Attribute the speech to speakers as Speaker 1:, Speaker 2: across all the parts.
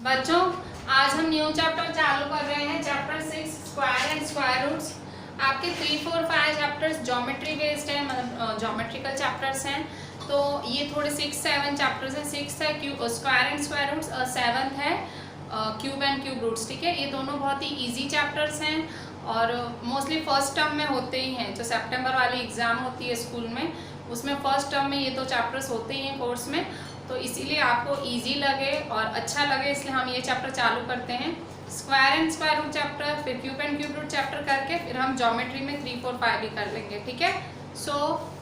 Speaker 1: बच्चों, आज हम न्यू चैप्टर चालू कर रहे हैं, chapter 6 square and square roots. आपके 3, 4, 5 चैप्टर्स ज्योमेट्री बेस्ड है, मतलब ज्योमेट्रिकल चैप्टर्स हैं। तो ये थोड़े 6, 7 चैप्टर्स हैं। 6 है स्क्वायर एंड स्क्वायर रूट्स और 7th है क्यूब एंड क्यूब रूट्स। ठीक है, ये दोनों बहुत ही ईजी चैप्टर्स हैं और मोस्टली फर्स्ट टर्म में होते ही हैं। जो सितंबर वाली एग्ज़ाम होती है स्कूल में, उसमें फर्स्ट टर्म में ये दो चैप्टर्स होते ही हैं कोर्स में। तो इसीलिए आपको इजी लगे और अच्छा लगे, इसलिए हम ये चैप्टर चालू करते हैं। Square and square root chapter, फिर cube and cube root chapter करके फिर हम ज्योमेट्री में 3, 4, 5 भी कर लेंगे। ठीक है, so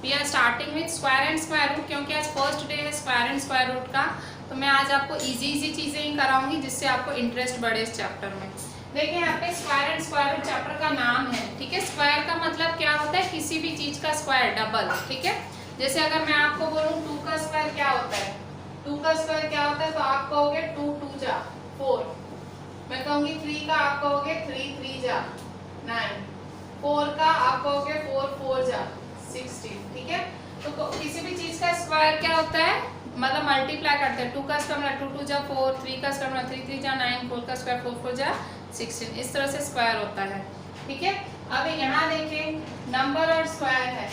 Speaker 1: we are starting with square and square root, क्योंकि आज फर्स्ट डे है स्क्वायर एंड स्क्वायर रूट का। तो मैं आज आपको इजी चीज़ें ही कराऊंगी जिससे आपको इंटरेस्ट बढ़े इस चैप्टर में। देखिए यहाँ पे square and square root chapter का नाम है। ठीक है, स्क्वायर का मतलब क्या होता है, किसी भी चीज़ का स्क्वायर, डबल। ठीक है, जैसे अगर मैं आपको बोलूँ 2 का स्क्वायर क्या होता है, 2 का स्क्वायर क्या होता है, तो आप कहोगे 2 2 जा 4। मैं कहूँगी 3 का आप कहोगे 3 3 जा 9। 4 का आप कहोगे 4 4 जा 16। ठीक है, तो किसी भी चीज का स्क्वायर क्या होता है, मतलब मल्टीप्लाई करते हैं। 2 का स्क्वायर 2 2 जा 4, 3 का स्क्वायर 3 3 जा 9, 4 का स्क्वायर 4 4 जा 16। इस तरह से स्क्वायर होता है। ठीक है, अब यहाँ देखें नंबर और स्क्वायर है।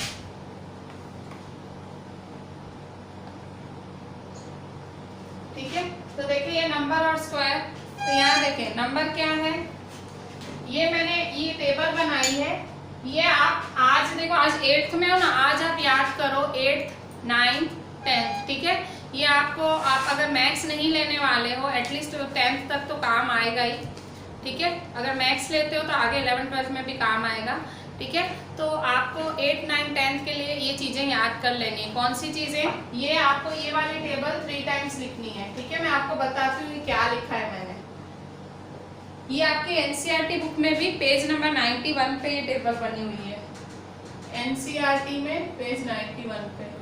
Speaker 1: ठीक है, तो देखिए ये नंबर और स्क्वायर। तो यहाँ देखें नंबर क्या है, ये मैंने ये टेबल बनाई है। ये आप आज देखो, आज 8th में हो ना, आज आप याद करो 8th, 9th, 10th। ठीक है, ये आपको, आप अगर मैथ्स नहीं लेने वाले हो एटलीस्ट 10th तक तो काम आएगा ही। ठीक है, अगर मैथ्स लेते हो तो आगे 11th 12th में भी काम आएगा। ठीक है, तो आपको 8, 9, 10th के लिए ये चीज़ें याद कर लेनी है। कौन सी चीज़ें, ये आपको ये वाली टेबल 3 टाइम्स लिखनी है। ठीक है, मैं आपको बताती हूँ क्या लिखा है मैंने। ये आपकी एनसीईआरटी बुक में भी पेज नंबर 91 पे ये टेबल बनी हुई है। एनसीईआरटी में पेज 91 पे।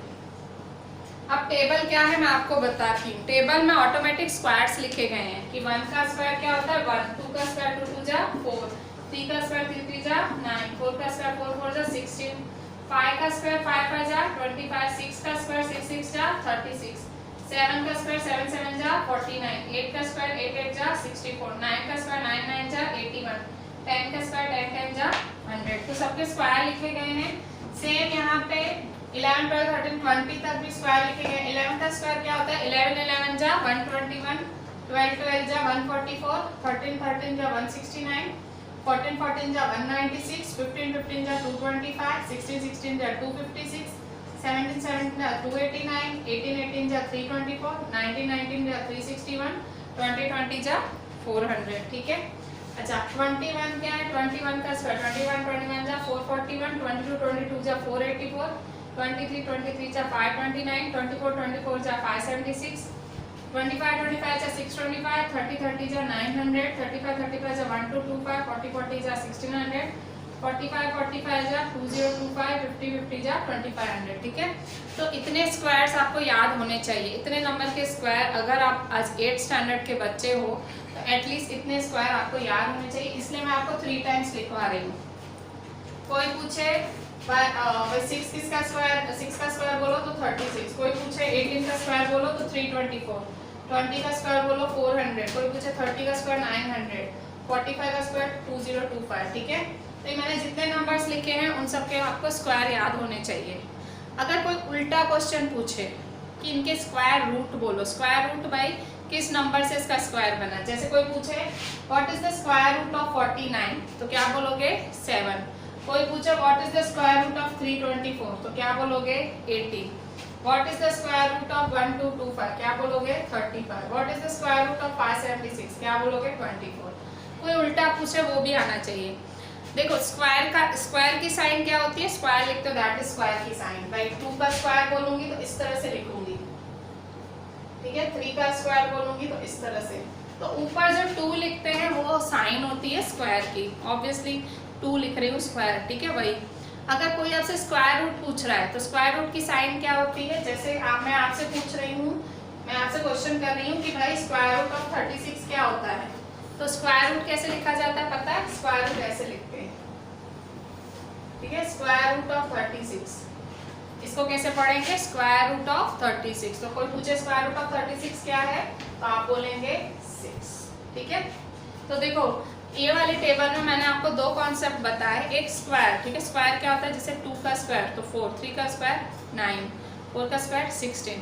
Speaker 1: अब टेबल क्या है मैं आपको बताती हूँ। टेबल में ऑटोमेटिक स्क्वायर्स लिखे गए हैं कि 1 का स्क्वायर क्या होता है 1, 2 का स्क्वायर 2 2 जा 4, 3 का स्क्वायर 3 3 जा 9, 4 का स्क्वायर 4 4 जा 16, 5 का स्क्वायर 5 5 जा 25, 6 का स्क्वायर 6 6 जा 36, 7 का स्क्वायर 7 7 जा 49, 8 का स्क्वायर 8 8 जा 64, 9 का स्क्वायर 9 9 जा 81, 10 का स्क्वायर 10 10 जा 100। तो सबके स्क्वायर लिखे गए हैं। सेम यहाँ पे 11 12 13 20 तक भी स्क्वायर लिखे गए। 11 का स्क्वायर क्या होता है, 11 11 जा 121, 12 12 जा 144, 13 13 जा 169, 14 14 जा 196, 15 15 जा 225, 16 16 जा 256, 17 17 जा 289, 18 18 जा 324, 19 19 जा 361, 20 20 जा 400। ठीक है, अच्छा 21 क्या है, 21 का स्क्वायर 21 21 जा 441, 22 22 जा 484, 23 23 जा 529, 24 24 जा 576, 25 25 जा 625, 30 30 जा 900, 35 35 जा 1225, 40 40 जा 1600, 45 45 जा 2025, 50 50 जा 2500। ठीक है, तो इतने स्क्वायर्स आपको याद होने चाहिए। इतने नंबर के स्क्वायर, अगर आप आज 8th स्टैंडर्ड के बच्चे हो तो एटलीस्ट इतने स्क्वायर आपको याद होने चाहिए। इसलिए मैं आपको 3 टाइम्स लिखवा रही हूँ। कोई पूछे 6 किसका स्क्वायर, 6 का स्क्वायर बोलो तो 36। कोई पूछे 18 का स्क्वायर बोलो तो 324, 20 का स्क्वायर बोलो 400, कोई पूछे 30 का स्क्वायर 900, 45 का स्क्वायर 2025। ठीक है, तो ये मैंने जितने नंबर्स लिखे हैं उन सबके आपको स्क्वायर याद होने चाहिए। अगर कोई उल्टा क्वेश्चन पूछे कि इनके स्क्वायर रूट बोलो, स्क्वायर रूट भाई किस नंबर से इसका स्क्वायर बना, जैसे कोई पूछे what is the square root of 49, तो क्या बोलोगे 7। कोई पूछे what is the square root of 324, तो क्या बोलोगे 80। What is the square root of 1225, क्या बोलोगे 35। What is the square root of 576, क्या बोलोगे 24। कोई उल्टा पूछे वो भी आना चाहिए। देखो स्क्वायर की साइन क्या होती है, स्क्वायर लिखते हो दैट इज स्क्वायर की साइन। भाई 2 का स्क्वायर बोलूंगी तो इस तरह से लिखूंगी। ठीक है, 3 का स्क्वायर बोलूंगी तो इस तरह से। तो ऊपर जो 2 लिखते हैं वो साइन होती है स्क्वायर की। ऑब्वियसली 2 लिख रही हूँ स्क्वायर। ठीक है भाई, अगर कोई आपसे स्क्वायर रूट पूछ रहा है तो स्क्वायर रूट की साइन क्या होती है, जैसे मैं आपसे पूछ रही हूँ, मैं आपसे क्वेश्चन कर रही हूँ कि भाई स्क्वायर रूट ऑफ 36 क्या होता है, तो स्क्वायर रूट कैसे लिखा जाता है पता है, स्क्वायर रूट ऐसे लिखते हैं। ठीक है, स्क्वायर रूट ऑफ 36 इसको कैसे पढ़ेंगे, स्क्वायर रूट ऑफ 36। तो कोई पूछे स्क्वायर रूट ऑफ 36 क्या है तो आप बोलेंगे 6। ठीक है। तो देखो ये वाली टेबल में मैंने आपको दो कॉन्सेप्ट बताए, एक स्क्वायर, ठीक है, स्क्वायर क्या होता है, जैसे 2 का स्क्वायर तो 4, 3 का स्क्वायर 9, 4 का स्क्वायर 16।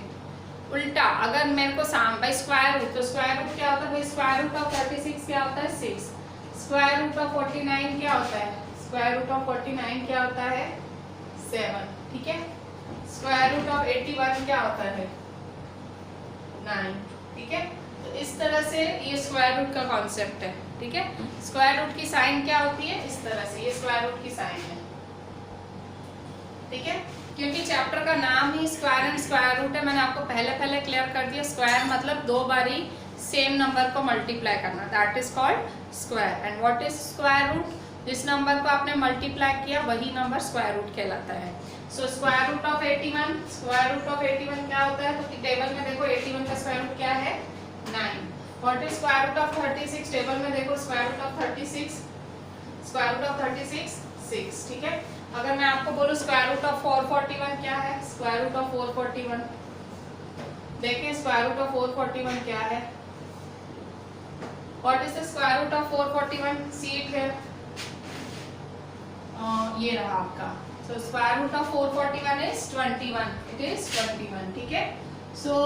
Speaker 1: उल्टा अगर मेरे को भाई स्क्वायर रूट, तो स्क्वायर रूट क्या होता है भाई, स्क्वायर रूट ऑफ 36 क्या होता है 6, स्क्वायर रूट ऑफ 49 क्या होता है, स्क्वायर रूट ऑफ 49 क्या होता है 7, ठीक है। स्क्वायर रूट ऑफ 81 क्या होता है 9, ठीक है। तो इस तरह से ये स्क्वायर रूट का कॉन्सेप्ट है, ठीक है। स्क्वायर रूट की साइन क्या होती है, इस तरह से, ये स्क्वायर रूट की साइन है, ठीक है। क्योंकि चैप्टर का नाम ही स्क्वायर एंड स्क्वायर रूट है, मैंने आपको पहले क्लियर कर दिया। स्क्वायर मतलब दो बारी सेम नंबर को मल्टीप्लाई करना, that is called square. And what is square root, जिस नंबर को आपने मल्टीप्लाई किया वही नंबर स्क्वायर रूट कहलाता है। So square root of 81, square root of 81 क्या होता है, तो टेबल में देखो 81 का स्क्वायर रूट क्या है 9। What is square root of 36, table में देखो square root of 36, square root of 36 6, ठीक है। अगर मैं आपको बोलूं स्क्वायर रूट ऑफ 441 क्या है, स्क्वायर रूट ऑफ 441, देखें स्क्वायर रूट ऑफ 441 क्या है, what is the square root of 441, see it here, ये रहा आपका। So square root of 441 is 21, it is 21, ठीक है। So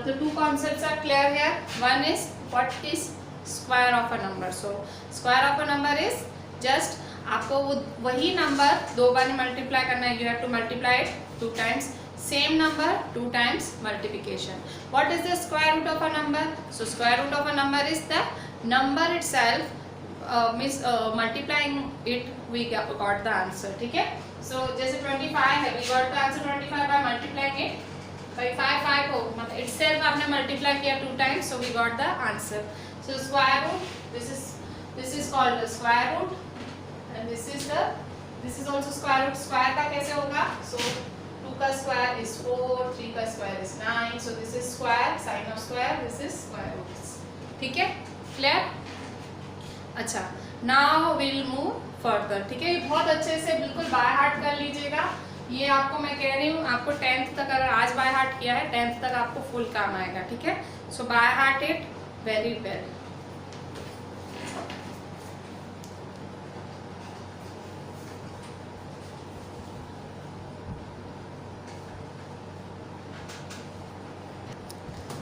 Speaker 1: the two concepts are clear here. One is what is square of a number. So square of a number is just आपको वही number दो बार multiply करना है, you have to multiply it 2 times, same number 2 times multiplication. What is the square root of a number? So square root of a number is the number itself, means multiplying it we got the answer, ठीक है। So जैसे 25 है, we got the answer 25 by multiplying it by 5 को मतलब itself आपने multiply किया 2 times, so we got the answer. So square root, this is called the square root, and this is also square root. Square का कैसे होगा, so 2 का square is 4, 3 का square is 9, so this is square, sign of square, this is square root, ठीक है, clear। अच्छा, now we'll move further, ठीक है। ये बहुत अच्छे से बिल्कुल बाय हार्ट कर लीजिएगा, ये आपको मैं कह रही हूँ, आपको 10th तक अगर आज बाय हार्ट किया है 10th तक आपको फुल काम आएगा, ठीक है। So by heart it very well.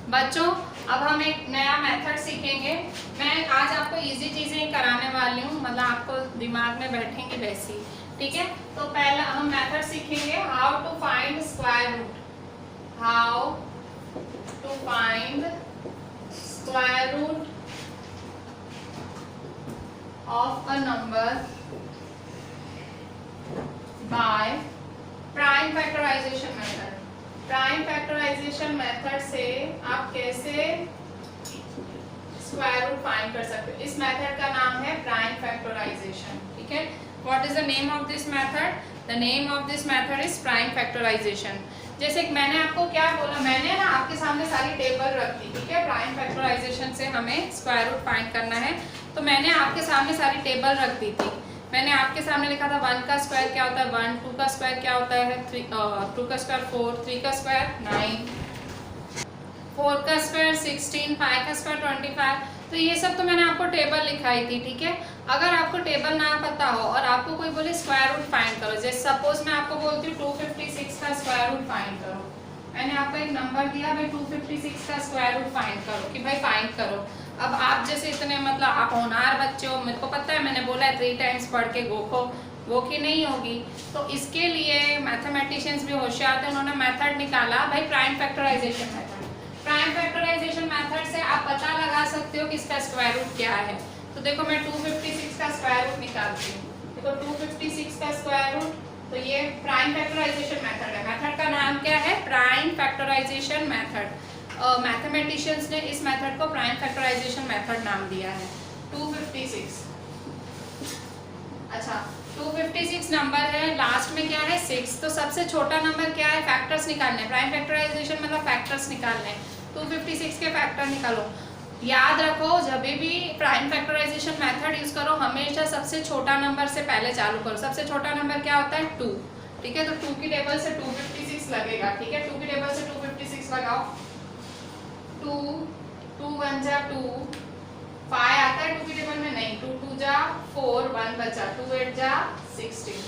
Speaker 1: बच्चों अब हम एक नया मेथड सीखेंगे। मैं आज आपको इजी चीजें ही कराने वाली हूँ, मतलब आपको दिमाग में बैठेंगी वैसी, ठीक है। तो पहला हम मेथड सीखेंगे how to find square root, how to find square root of a number by prime factorization method. Prime factorization method से आप कैसे स्क्वायर रूट फाइंड कर सकते हो, इस मेथड का नाम है प्राइम फैक्टराइजेशन, ठीक है। What is the name of this method? The name of this method is prime factorization. जैसे मैंने आपको क्या बोला, मैंने ना आपके सामने सारी टेबल रख दी, ठीक है। प्राइम फैक्टराइजेशन से हमें स्क्वायर रूट फाइंड करना है, तो मैंने आपके सामने सारी टेबल रख दी थी। मैंने आपके सामने लिखा था 1 का स्क्वायर क्या होता है 1, 2 का स्क्वायर क्या होता है 2 का स्क्वायर 4, 3 का स्क्वायर 9, 4 का स्क्वायर 16, 5 का स्क्वायर 25। तो ये सब तो मैंने आपको टेबल लिखाई थी, ठीक है। अगर आपको टेबल ना पता हो और आपको कोई बोले स्क्वायर रूट फाइंड करो, जैसे सपोज मैं आपको बोलती हूँ 256 का स्क्वायर रूट फाइंड करो, मैंने आपको एक नंबर दिया भाई 256 का स्क्वायर रूट फाइंड करो कि भाई फाइंड करो। अब आप जैसे इतने मतलब आप होनहार बच्चे हो, मेरे को पता है, मैंने बोला है 3 टाइम्स पढ़ के वो की नहीं होगी। तो इसके लिए मैथमेटिशियंस भी होशियार थे, उन्होंने मेथड निकाला भाई prime factorization method. Prime factorization method से आप पता लगा सकते हो कि इसका स्क्वायर रूट क्या है। तो देखो मैं 256 का स्क्वायर रूट निकालती हूँ, देखो 256 का स्क्वायर रूट, तो ये प्राइम फैक्टराइजेशन मेथड है। मेथड का नाम क्या है, प्राइम फैक्टराइजेशन मेथड। मैथमेटिशियंस ने इस मेथड को प्राइम फैक्टराइजेशन मेथड नाम दिया है। 256, अच्छा 256 नंबर है, लास्ट में क्या है 6, तो सबसे छोटा नंबर क्या है, फैक्टर्स निकालने। प्राइम फैक्टराइजेशन मतलब फैक्टर्स निकालने, 256 के फैक्टर निकालो। याद रखो जब भी प्राइम फैक्टराइजेशन मेथड यूज करो हमेशा सबसे छोटा नंबर से पहले चालू करो। सबसे छोटा नंबर क्या होता है 2, ठीक है। तो 2 की टेबल से 256 लगेगा, ठीक है। 2 की टेबल से 256 लगाओ, 2 2 1 जा 2, 5 1 बचा, 2 8 जा 16।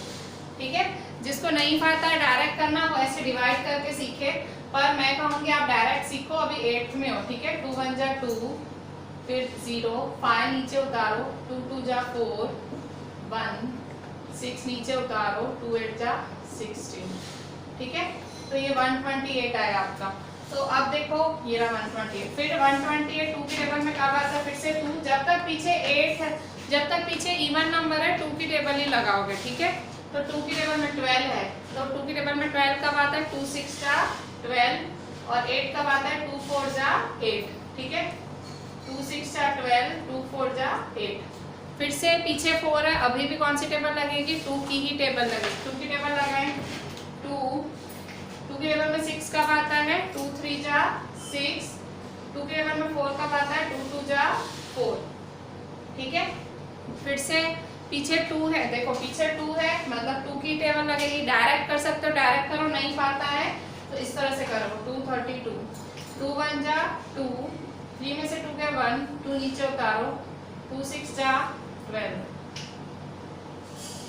Speaker 1: ठीक है, जिसको नहीं आता है डायरेक्ट करना वो ऐसे डिवाइड करके सीखे, पर मैं कहूँगी आप डायरेक्ट सीखो, अभी 8th में हो। ठीक है, 2 1 जा 2, फिर 0, 5 नीचे उतारो, 2 2 जा 4, 1 6 नीचे उतारो, 2 8 जा 16। ठीक है, तो ये 128 आया आपका। तो अब देखो ये रहा 128, फिर 128 2 की टेबल में क्या बात है, फिर से 2, जब तक पीछे 8 है, जब तक पीछे इवन नंबर है 2 की टेबल ही लगाओगे। ठीक है, तो 2 की टेबल में 12 है, तो 2 की टेबल में 12 कब आता है, 2 6 जा 12, और 8 कब आता है, 2 4 जा 8। ठीक है, 2 6 जा 12, 2 4 जा 8। फिर से पीछे 4 है, अभी भी कौन सी टेबल लगेगी, 2 की ही टेबल लगेगी। 2 की टेबल लगाएं, 2 की टेबल में 6 कब आता है, 2 3 जा 6, 2 की टेबल में 4 कब आता है, 2 2 जा 4। ठीक है, फिर से पीछे 2 है, देखो पीछे 2 है मतलब 2 की टेबल लगेगी। डायरेक्ट कर सकते हो, डायरेक्ट करो, नहीं पाता है तो इस तरह से करो, 2 32, 2 1 जा 2, 3 में से 2 के 1, 2 नीचे उतारो, 2 6 जा 12।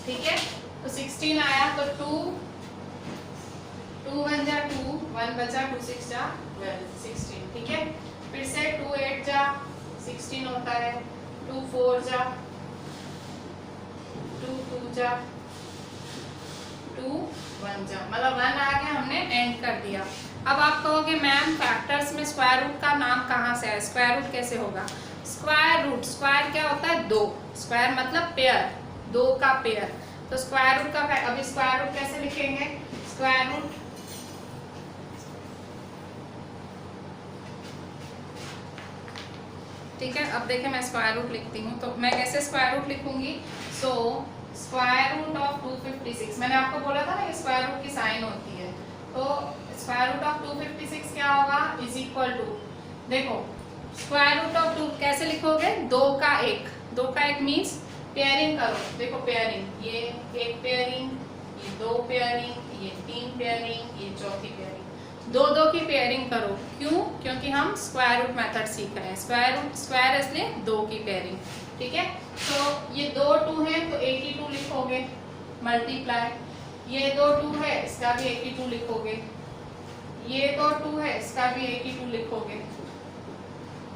Speaker 1: ठीक है, तो 16 आया, तो 2 1 जा 2, 1 बचा, 2 6 जा 12 16। ठीक है, फिर से 2 8 जा 16 होता है, 2 4 जा 2 2 जा 2 1 जा, मतलब 1 आ गया, हमने एंड कर दिया। अब आप कहोगे मैम फैक्टर्स में स्क्वायर रूट का नाम कहाँ से है, स्क्वायर रूट कैसे होगा। स्क्वायर रूट, स्क्वायर क्या होता है, 2, स्क्वायर मतलब पेयर, 2 का पेयर। तो स्क्वायर रूट का, अभी स्क्वायर रूट कैसे लिखेंगे, स्क्वायर रूट ठीक है, अब देखिए मैं स्क्वायर रूट लिखती हूँ, तो मैं कैसे स्क्वायर रूट लिखूंगी। सो स्क्वायर रूट ऑफ 256, मैंने आपको बोला था ना कि स्क्वायर रूट की साइन होती है, तो स्क्वायर रूट ऑफ 256 क्या होगा, इज इक्वल टू, देखो स्क्वायर रूट ऑफ 2 कैसे लिखोगे, 2 का 1, 2 का 1 मीन्स पेयरिंग करो, देखो पेयरिंग, ये 1 पेयरिंग, ये 2 पेयरिंग, ये 3 पेयरिंग, ये चौथी पेयरिंग, 2 2 की पेयरिंग करो। क्यों, क्योंकि हम स्क्वायर रूट मेथड सीख रहे हैं, स्क्वायर रूट स्क्वायर इसलिए 2 की पेयरिंग। ठीक है, तो ये 2 2 है तो 82 लिखोगे, मल्टीप्लाई, ये 2 2 है इसका भी 82 लिखोगे, ये 2 2 है इसका भी 82 लिखोगे,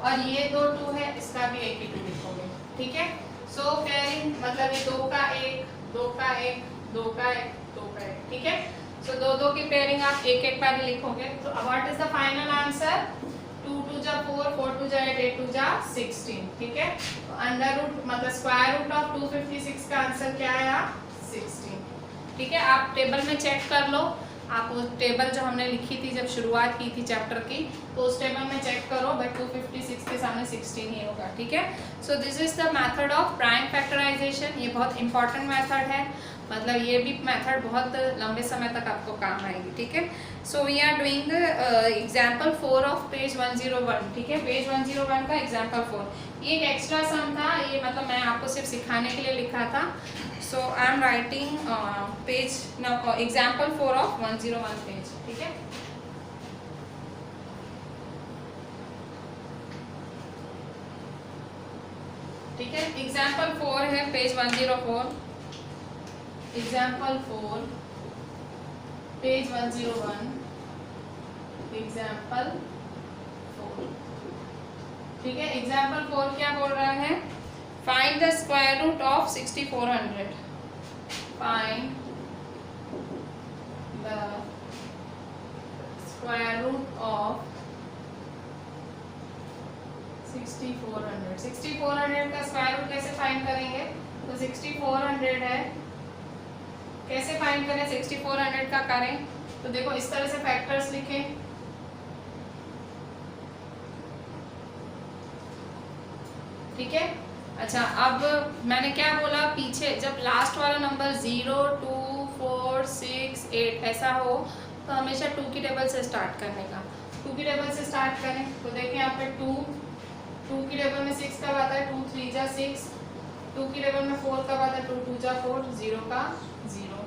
Speaker 1: और ये 2 2 है इसका भी 82 लिखोगे। ठीक है, सो पेयरिंग मतलब ये 2 का 1, 2 का 1, 2 का 1, 2 का 1। ठीक है, सो 2 2 की पेयरिंग आप एक एक बार लिखोगे। तो what is the final answer, 2 2 जा 4, 4 2 जा 8, 8 2 जा 16। ठीक है, तो अंडर रूट मतलब स्क्वायर रूट ऑफ 256 का आंसर क्या आया, 16। ठीक है, आप टेबल में चेक कर लो, आप वो टेबल जो हमने लिखी थी जब शुरुआत की थी चैप्टर की, तो उस टेबल में चेक करो, बट 256 के सामने 16 ही होगा। ठीक है, so this is the method of prime factorization, ये बहुत इंपॉर्टेंट मेथड है, मतलब ये भी मेथड बहुत लंबे समय तक आपको काम आएगी। ठीक है, so we are doing example 4 of page 101। ठीक है, पेज 101 का एग्जाम्पल 4, ये एक एक्स्ट्रा सम था, ये मतलब मैं आपको सिर्फ सिखाने के लिए लिखा था। So I am writing page example 4 of 101 page. ठीक है, ठीक है, एग्जाम्पल 4 है पेज 104, एग्जाम्पल 4 पेज 101, एग्जाम्पल 4। ठीक है, एग्जाम्पल 4 क्या बोल रहा है, find the square root of 6400, find the square root of 6400। 6400 का स्क्वायर रूट कैसे फाइंड करेंगे, तो 6400 है, कैसे फाइंड करें, 6400 का करें तो देखो इस तरह से फैक्टर्स लिखें। ठीक है, अच्छा अब मैंने क्या बोला पीछे, जब लास्ट वाला नंबर 0 2 4 6 8 ऐसा हो तो हमेशा 2 की टेबल से स्टार्ट करने का, 2 की टेबल से स्टार्ट करें तो देखें यहाँ पे 2 की टेबल में 6 कब आता है, 2 3 जा 6, 2 की टेबल में 4 कब आता है, 2 2 जा 4, 0 का 0,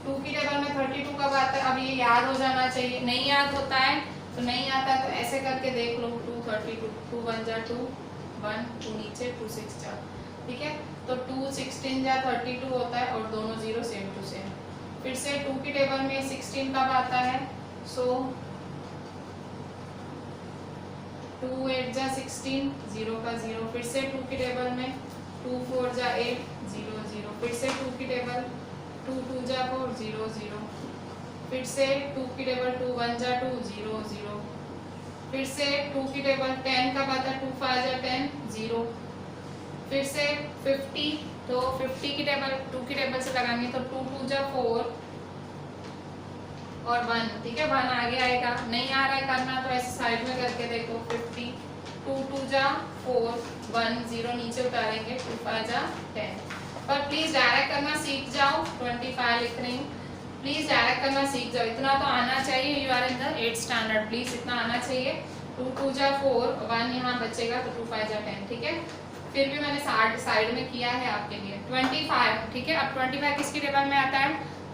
Speaker 1: 2 की टेबल में 32 कब आता है, अब ये याद हो जाना चाहिए, नहीं याद होता है तो नहीं आता है तो ऐसे करके देख लो, 2 32, 2 1 जा 2 1, 2 नीचे 2 6 जा, ठीक है। तो 2 16 जा 32 होता है और दोनों जीरो सेम टू सेम। फिर से 2 की टेबल में 16 कब आता है? सो 2 8 जा 16, 0 का 0। फिर से 2 की टेबल में 2 4 जा 8, 0 0। फिर से 2 की टेबल 2 2 जा 4, 0 0। फिर से 2 की टेबल 2 1 जा 2, 0 0। फिर से 2 की टेबल 10 कब आता है? 2 5 जा 10, 0। फिर से 50, तो 50 की टेबल 2 की टेबल से लगाएंगे तो 2 2 जा 4 और 1, ठीक है। 1 आगे आएगा, नहीं आ रहा है करना तो ऐसे साइड में करके देखो। 50 2 2 जा 4 1 0 नीचे उतारेंगे, 2 5 जा 10। पर प्लीज डायरेक्ट करना सीख जाओ। 25 लिख रही हूँ, प्लीज डायरेक्ट करना सीख जाओ। इतना तो आना चाहिए, you are in the 8th standard, please इतना आना चाहिए। 2 2 जा 4 1 यहाँ बचेगा तो 2 5 जा 10, ठीक है। फिर भी मैंने साइड में किया है आपके लिए। 25, ठीक है। अब 25 किसकी टेबल में आता है?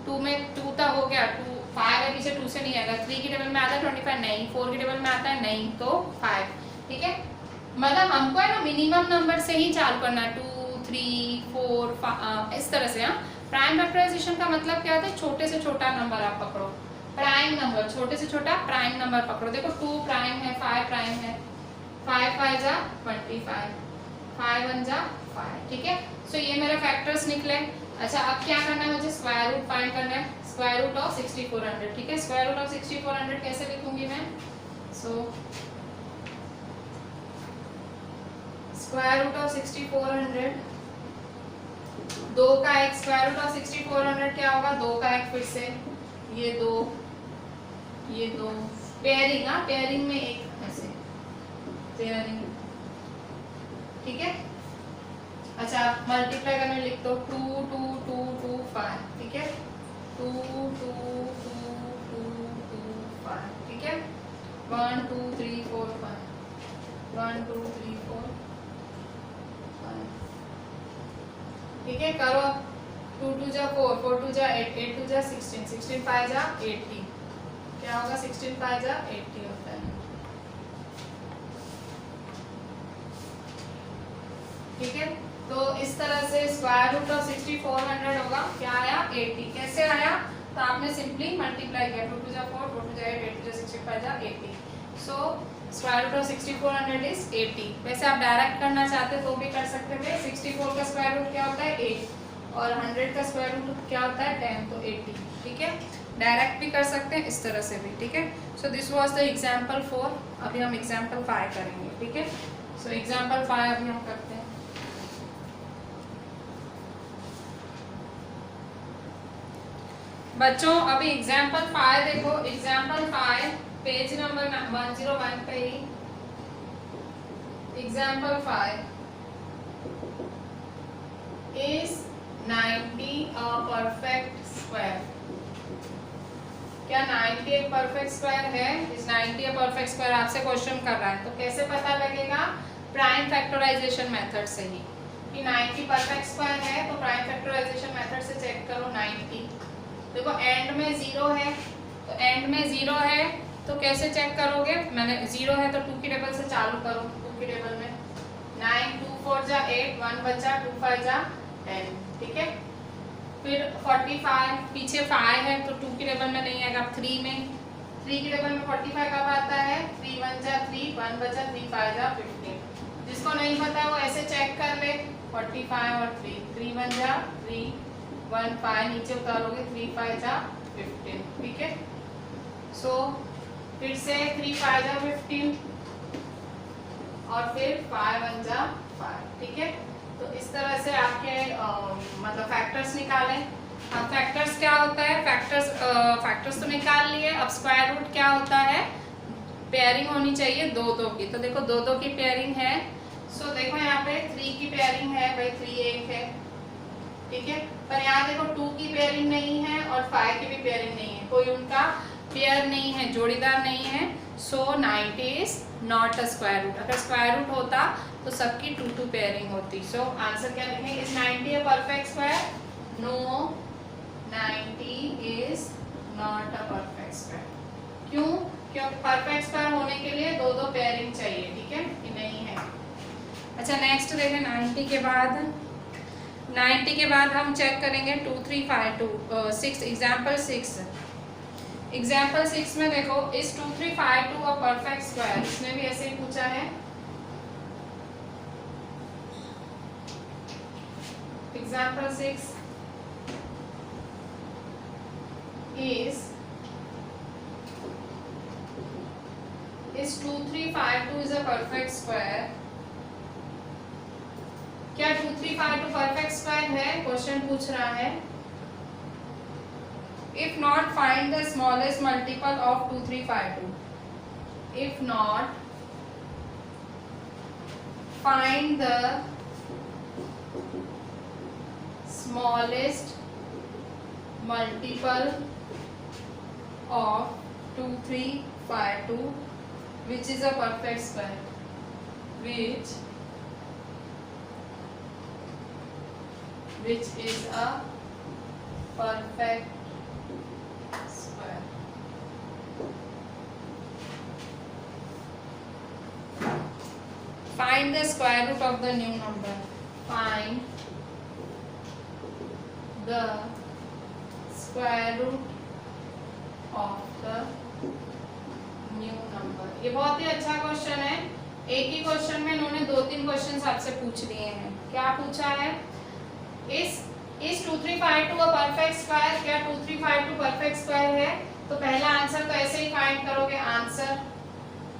Speaker 1: 2 में 2 तक हो गया, 2 5 है पीछे, 2 से नहीं आएगा। 3 की टेबल में आता है 25, नहीं। 4 की टेबल में आता है, नहीं, तो 5, ठीक है। मतलब हमको है ना मिनिमम नंबर से ही चालू करना है, 2 3 4 5 इस तरह से। हाँ, प्राइम फैक्टराइजेशन का मतलब क्या होता है? छोटे से छोटा नंबर आप पकड़ो, प्राइम नंबर, छोटे से छोटा प्राइम नंबर पकड़ो। देखो 2 प्राइम है, 5 प्राइम है, 5 5 जा 25, 5 1 जा 5, ठीक है। सो ये मेरे फैक्टर्स निकले। अच्छा, अब क्या करना है मुझे? स्क्वायर रूट फाइंड करना है, स्क्वायर रूट ऑफ 6400, ठीक है। स्क्वायर रूट ऑफ 6400 कैसे लिखूंगी मैं? सो स्क्वायर रूट ऑफ 6400, 2 का एक स्क्वायर रूट ऑफ 6400 क्या होगा? 2 का एक, फिर से ये 2 ये 2, पेयरिंग, हाँ पेयरिंग में एक ऐसे पेयरिंग, ठीक है। अच्छा, मल्टीप्लाई करने लिख दो 2 2 2 2 5, ठीक है। 2 2 2 2 2 5, ठीक है। 1 2 3 4 5, 1 2 3 4 5, ठीक है। करो 2 2 जा 4, 4 2 जा 8, 8 2 जा 16, 16 5 जा 80, क्या होगा? 16 5 जा 80 होता है, ठीक है। तो इस तरह से स्क्वायर रूट ऑफ 6400 होगा, क्या आया? 80। कैसे आया? तो आपने सिंपली मल्टीप्लाई किया, 2 2 जा 4, 4 2 जा 8, 8 2 जा 65 जा 80। So square root of 6400 is 80। वैसे आप डायरेक्ट करना चाहते तो भी कर सकते थे। 64 का स्क्वायर रूट क्या होता है? 8, और 100 का स्क्वायर रूट क्या होता है? 10, तो 80, ठीक है। डायरेक्ट भी कर सकते हैं, इस तरह से भी, ठीक है। So this was the example 4। अभी हम एग्जांपल 5 करेंगे, ठीक है। सो एग्जांपल 5 अभी हम करते हैं। बच्चों अभी एग्जाम्पल 5 देखो। एग्जाम्पल 5 पेज नंबर 101 पे ही। Example 5 is 90 a perfect square. क्या 90 एक परफेक्ट स्क्वायर है? इज 90 अ परफेक्ट स्क्वायर आपसे क्वेश्चन कर रहा है, तो कैसे पता लगेगा? प्राइम फैक्टराइजेशन मेथड से ही, कि 90 परफेक्ट स्क्वायर है तो प्राइम फैक्टराइजेशन मेथड से चेक करो 90। देखो एंड में 0 है, तो एंड में 0 है तो कैसे चेक करोगे? मैंने 0 है तो 2 की टेबल से चालू करो। 2 की टेबल में 9 2 4 जा 8, 1 बचा, 2 5 जा 10, ठीक है। फिर 45 पीछे 5 है तो 2 की टेबल में नहीं आएगा। 3 में 3 की टेबल में 45 कब आता है? 3 1 जा 3, 1 बचा, 3 5 जा 15। जिसको नहीं पता वो ऐसे चेक कर ले, 45 और 3, 3 1 जा 3, 1 5 नीचे उतारोगे, 3 5 जा 15, ठीक है। सो फिर से 3 5 जा 15 और फिर 5 1 जा 5, ठीक है। तो इस तरह से आपके मतलब फैक्टर्स निकालें। अब फैक्टर्स क्या होता है? फैक्टर्स तो निकाल लिए। अब स्क्वायर रूट क्या होता है? पेयरिंग होनी चाहिए 2 2 की। तो देखो 2 2 की पेयरिंग है। सो देखो यहाँ पे 3 की पेयरिंग है भाई, 3 1 है, ठीक है। पर यहाँ देखो 2 की पेयरिंग नहीं है और 5 की भी पेयरिंग नहीं है, कोई उनका पेयर नहीं है, जोड़ीदार नहीं है। So 90 is not a square root. अगर स्क्वायर रूट होता तो सबकी 2 2 पेयरिंग होती। सो आंसर क्या लिखेंगे? Is 90 a perfect square? No, 90 is not a perfect square. क्यों? क्योंकि परफेक्ट स्क्वायर होने के लिए 2 2 पेयरिंग चाहिए, ठीक है, कि नहीं है। अच्छा नेक्स्ट देखें 90 के बाद 90 के बाद हम चेक करेंगे 2 3 5 2 6 एग्जाम्पल 6। एग्जाम्पल 6 में देखो इस 2 3 5 2 का परफेक्ट स्क्वायर, इसमें भी ऐसे ही पूछा है। Example 6 is 2 3 5 2 is a perfect square। क्या 2 3 5 2 परफेक्ट स्क्वायर है? क्वेश्चन पूछ रहा है। If not, find the smallest multiple of 2 3 5 2। If not, find the smallest multiple of 2 3 5 2 which is a perfect square, which is a perfect square। Find the square root of the new number। Find the square root of the new number। ये बहुत ही अच्छा question है। एक ही question में इन्होंने 2-3 question आपसे पूछ लिए हैं। क्या पूछा है? इस 2 3 5 2 का परफेक्ट स्क्वायर, क्या 2 3 5 2 परफेक्ट स्क्वायर है? तो पहला आंसर तो ऐसे ही फाइंड करोगे। आंसर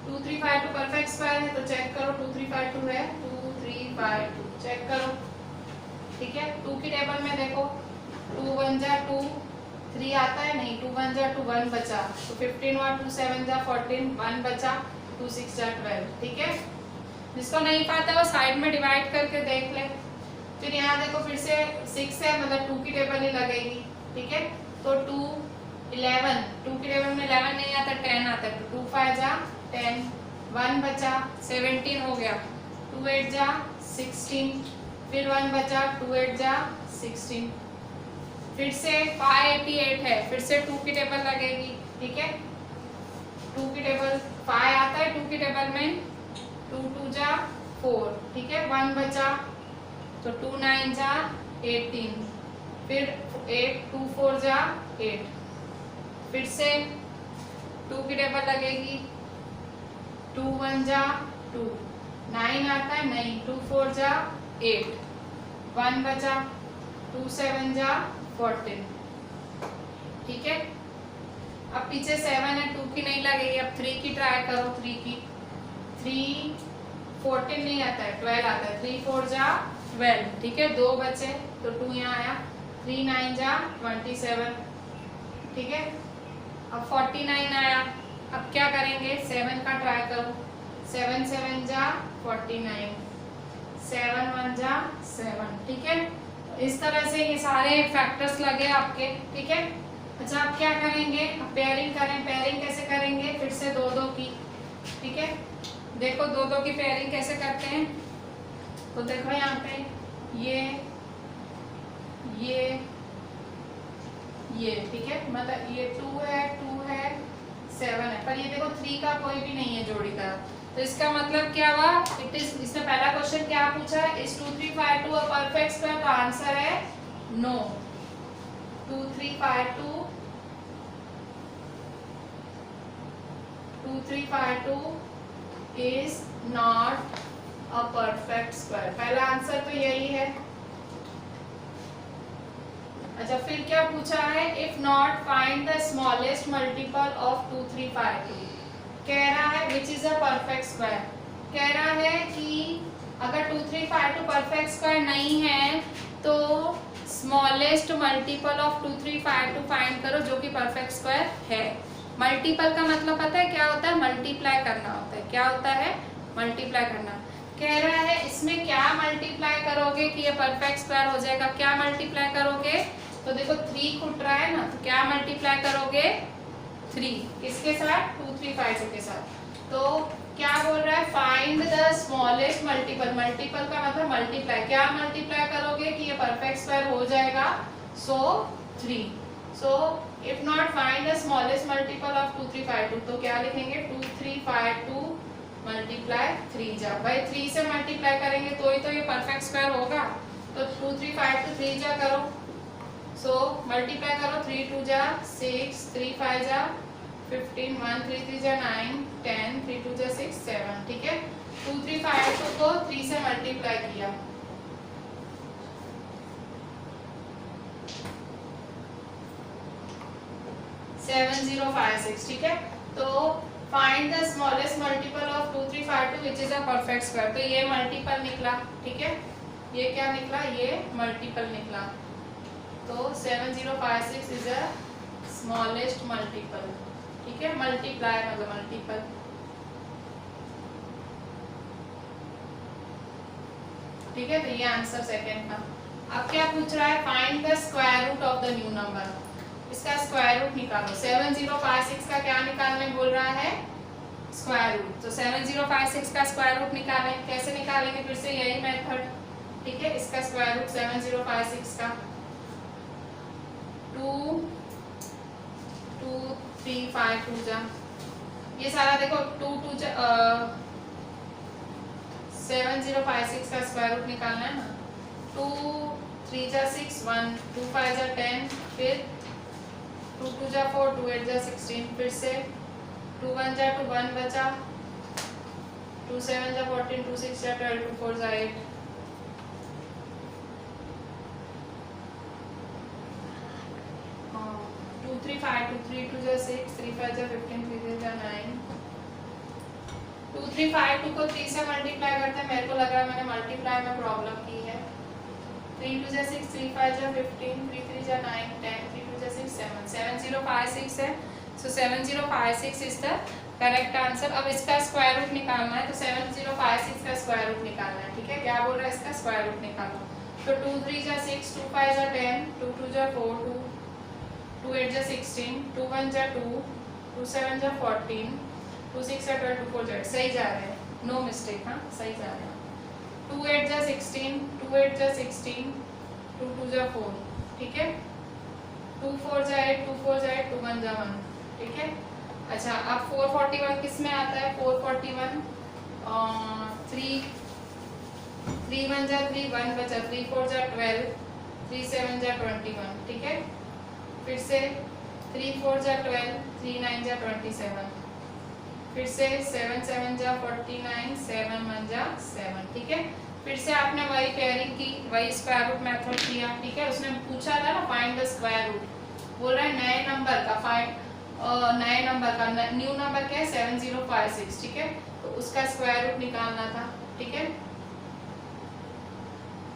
Speaker 1: 2 3 5 2 परफेक्ट स्क्वायर है तो चेक करो 2 3 5 2 है। 2 3 5 2 चेक करो, ठीक है। 2 की टेबल में देखो 2 1 जा 2, 3 आता है नहीं, 2 1 जा 2, 1 बचा तो 15 हुआ, 2 7 जा 14, 1 बचा, 2 6 जा 12, ठीक है। जिसको नहीं पता वो साइड में डिवाइड करके देख ले। फिर यहाँ देखो फिर से 6 है मतलब 2 की टेबल ही लगेगी, ठीक है। तो 2 11, 2 की टेबल में 11 नहीं आता, 10 आता है तो 2 5 जा 10, 1 बचा 17 हो गया, 2 8 जा 16, फिर 1 बचा 2 8 जा 16, फिर से 588 है, फिर से 2 की टेबल लगेगी, ठीक है। 2 की टेबल 5 आता है 2 की टेबल में, 2 2 जा 4, ठीक है। 1 बचा तो 2 9 जा 18, फिर 8 2 4 जा 8, फिर से 2 की टेबल लगेगी, 2 1 जा 2, 9 आता है नहीं, 2 4 जा 8, 1 बचा, 2 7 जा 14, ठीक है। अब पीछे 7 है, 2 की नहीं लगेगी, अब 3 की ट्राई करो, 3 की, 3 14 नहीं आता है 12 आता है, 3 4 जा 12, ठीक है। 2 बचे तो 2 यहाँ आया, 3 9 जा 27, ठीक है। अब 49 आया, अब क्या करेंगे 7 का ट्राई करो, 7 7 जा 49, 7 1 जा 7, ठीक है। इस तरह से ये सारे फैक्टर्स लगे आपके, ठीक है। अच्छा अब क्या करेंगे, अब पेयरिंग करें। पेयरिंग कैसे करेंगे, फिर से 2 2 की, ठीक है। देखो 2 2 की पेयरिंग कैसे करते हैं, तो देखो यहाँ पे ये ठीक है, मतलब ये 2 है 7 है, पर ये देखो 3 का कोई भी नहीं है जोड़ी का, तो इसका मतलब क्या हुआ, इट इज, इसमें पहला क्वेश्चन क्या पूछा है, इस 2 3 5 2 परफेक्ट स्क्वायर का आंसर है no. 2 3 5 2 is not a perfect square, पहला आंसर तो यही है। अच्छा फिर क्या पूछा है, if not find the smallest multiple of 2 3 5 2, कह रहा है which is a perfect square, कह रहा है कि अगर 2 3 5 2 परफेक्ट स्क्वायर नहीं है तो स्मॉलेस्ट मल्टीपल ऑफ 2 3 5 2 फाइंड करो जो कि परफेक्ट स्क्वायर है। मल्टीपल का मतलब पता है क्या होता है, मल्टीप्लाई करना होता है। क्या होता है, मल्टीप्लाई करना। कह रहा है इसमें क्या मल्टीप्लाई करोगे कि ये परफेक्ट स्क्वायर हो जाएगा, क्या मल्टीप्लाई करोगे, तो देखो 3 खुट रहा है ना, तो क्या मल्टीप्लाई करोगे 3, किसके साथ 2 3 5 2 के साथ। तो क्या बोल रहा है, find the smallest multiple, multiple का मतलब मल्टीप्लाई, क्या मल्टीप्लाई करोगे कि ये परफेक्ट स्क्वायर हो जाएगा, सो 3। So if not find the smallest multiple of 2 3 5 2, तो क्या लिखेंगे 2 3 5 2 मल्टीप्लाई 3 जा, भाई 3 से मल्टीप्लाई करेंगे तो ही तो ये परफेक्ट स्क्वायर होगा। तो 2 3 5 तो 3 जा करो, सो मल्टीप्लाई करो, 3 2 जा 6, 3 5 जा 15, 1 3 3 जा 9 10, 3 2 जा 6 7, ठीक है। 2 3 5 को 3 से मल्टीप्लाई किया, 7056, ठीक है। तो find the smallest multiple of 2 3 5 2 which is a perfect square. तो ये मल्टीपल निकला, ठीक है, ये क्या निकला, ये मल्टीपल निकला। तो 7056 इज अ स्मॉलेस्ट मल्टीपल, ठीक है, मल्टीप्लाई मतलब मल्टीपल। ठीक है, तो ये आंसर सेकंड का। अब क्या पूछ रहा है, find the square root of the new number. इसका स्क्वायर रूट निकालो। 7056 का क्या निकालने बोल रहा है, स्क्वायर रूट। तो 7056 का स्क्वायर रूट निकालें, कैसे निकालेंगे, फिर से यही मेथड, ठीक है। इसका स्क्वायर रूट 7056 का 2 2 3 5 2 जा, ये सारा देखो 2 2 7056 का स्क्वायर रूट निकालना है ना। 2 3 जा 6 1 2 5 जा 10, फिर 2 2 जा 4 2 8 जा 16, फिर से 2 1 जा 2 1 बचा, 2 7 जा 14 2 6 जा 12 2 4 जा 8, 2 3 5 2 3 2 जा 6 3 5 जा 15 3 3 जा 9, 2 3 5 2 को 3 से मल्टीप्लाई करते हैं। मेरे को लग रहा है मैंने मल्टीप्लाई में प्रॉब्लम की है। 3 2 जा 6 3 5 जा 15 3 3 जा 9 10 3 2 जा 6 7, 7056 है। सो 7056 इज द करेक्ट आंसर। अब इसका स्क्वायर रूट निकालना है, तो 7056 का स्क्वायर रूट निकालना है, ठीक है। क्या बोल रहा है, इसका स्क्वायर रूट निकालो। तो 2 3 जा 6 2 5 जा 10 2 2 जा 4 2 8 जा 16 2 1 जा 2 2 7 जा 14 2 6 जा 12 2 4 जा 8, सही जा रहे हैं, नो मिस्टेक, हाँ सही जा रहे हैं। 2 8 जा 16 2 8 जा 16 2 2 जा 4, ठीक है। 2 4 जा 8 2 4 जा 8 2 1 जा 1, ठीक है। अच्छा, अब 441 किस में आता है, 441 3 3 1 जा 3 1 बचा, 3 4 जा 12 3 7 जा 21, ठीक है। फिर से 3 4 जा 12 3 9 जा 27, फिर से 7 7 जा 49 7 1 जा 7, ठीक है। फिर से आपने वही पेयरिंग की, वही स्क्वायर रूट मेथड किया, ठीक है। उसने पूछा था ना फाइंड द स्क्वायर रूट, बोल रहा है नए नंबर का फाइंड, नए नंबर का न्यू नंबर क्या है 7056, ठीक है। तो उसका स्क्वायर रूट निकालना था, ठीक है।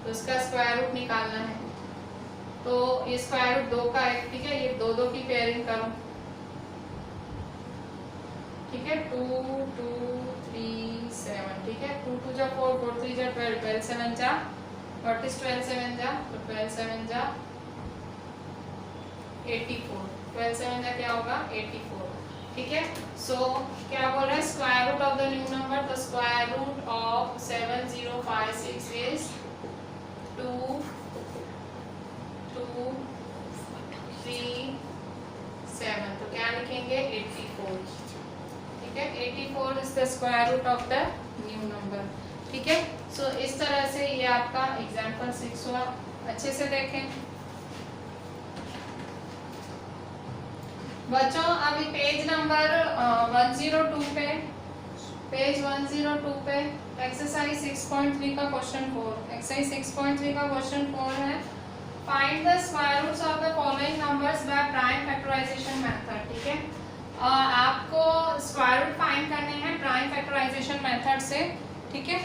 Speaker 1: तो उसका स्क्वायर रूट निकालना है, तो ये स्क्वायर रूट 2 का है, ठीक है। ये 2 2 की पेयरिंग करो, ठीक है। 2 2 3 7, ठीक है। 2 2 जा 4 4 3 जा 12 12 7 जा 40 12 7 जा, तो 12 7 जा 84, 12 7 जा क्या होगा 84, ठीक है। सो क्या बोल रहा है, square root of the new number. तो स्क्वायर रूट ऑफ 7056 इज 2 2 3 7, तो क्या लिखेंगे 84, ठीक है। 84 is the square root of the new number, ठीक है। सो इस तरह से ये आपका एग्जांपल 6 हुआ। अच्छे से देखें बच्चों, अभी पेज नंबर 102 पे, पेज 102 पे एक्सरसाइज 6.3 का क्वेश्चन 4, एक्सरसाइज 6.3 का क्वेश्चन 4 है, find the square roots of the following numbers by prime factorization method, ठीक है। आपको स्क्वायर रूट फाइंड करने हैं प्राइम फैक्टराइजेशन मेथड से, ठीक है।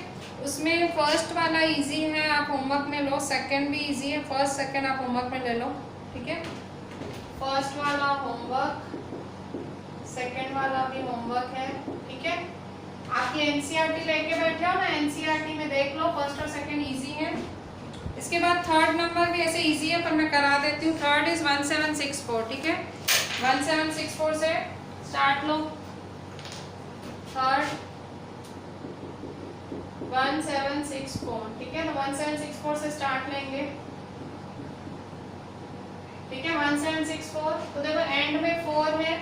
Speaker 1: उसमें फर्स्ट वाला इजी है, आप होमवर्क में लो, सेकंड भी इजी है, फर्स्ट सेकंड आप होमवर्क में ले लो, ठीक है। फर्स्ट वाला होमवर्क, सेकंड वाला भी होमवर्क है, ठीक है। आप ये एनसीईआरटी लेके बैठे हो ना, एनसीईआरटी में देख लो, फर्स्ट और सेकंड इजी है। इसके बाद थर्ड नंबर भी ऐसे इजी है, पर मैं करा देती हूँ। थर्ड इज 1764, ठीक है। 1764 से स्टार्ट लो। थर्ड 1764, ठीक है। तो 1764 से स्टार्ट लेंगे, ठीक है। 1764, तो देखो एंड में 4 है,